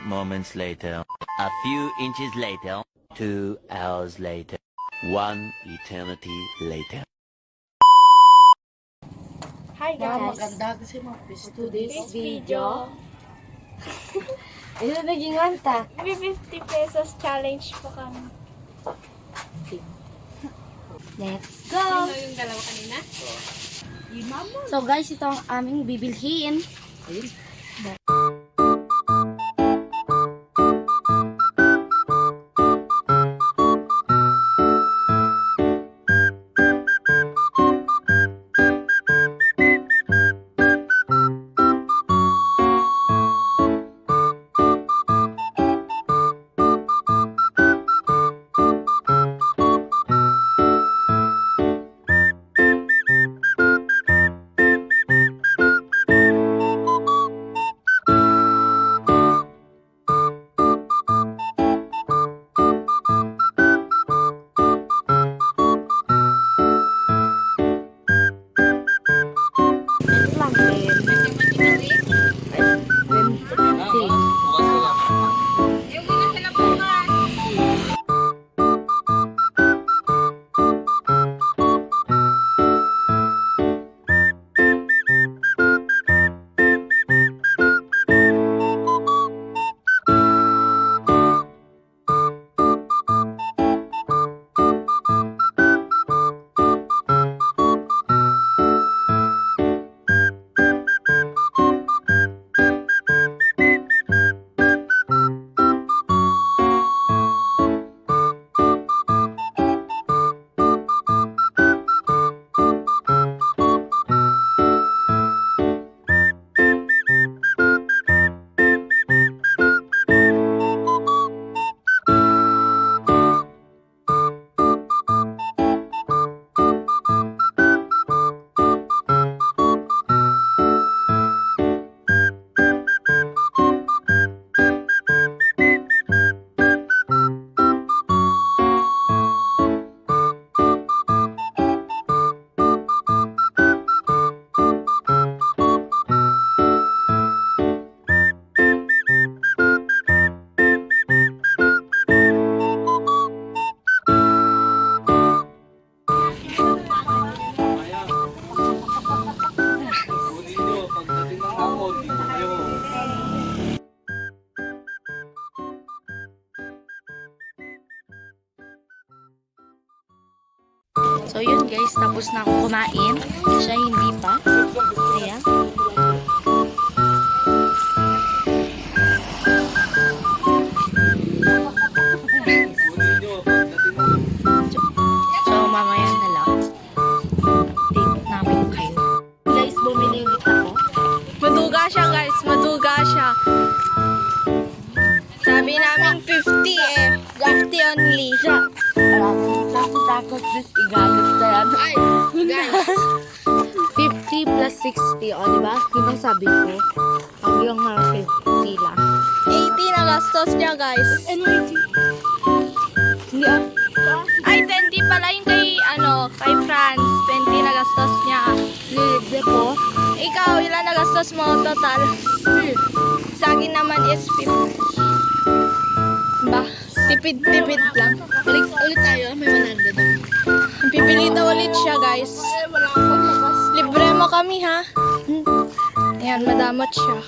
moments later. A few inches later. 2 hours later. 1 eternity later. Hi guys! Maganda kasi mga Today's video. Ito naging wanta. May 50 pesos challenge po kami. Let's go! Yung dalawa kanina? So guys, ito ang aming bibilhin. So yun guys, tapos na ako kumain. Siya hindi pa. Ayan. So mamaya na lang. Update namin kayo. Guys, bumili ulit ako. Maduga siya guys, maduga siya. Sabi namin 50 eh. 50 only. Takot this igalit na yan. Ay, guys. 50 plus 60, o diba? Yun ang sabi ko. Hanggang 50 lang. 80 na gastos niya guys. Ano 80? Hindi ah. Ay, 20 pala yung kay Franz. 20 na gastos niya. Libre ko. Ikaw, ilan na gastos mo total? Sa akin naman is 50. Ba, tipid-tipid lang. Ulit tayo, may 100 ako. Pipili daw ulit siya guys. Libre mo kami ha. Ayan, madamot siya.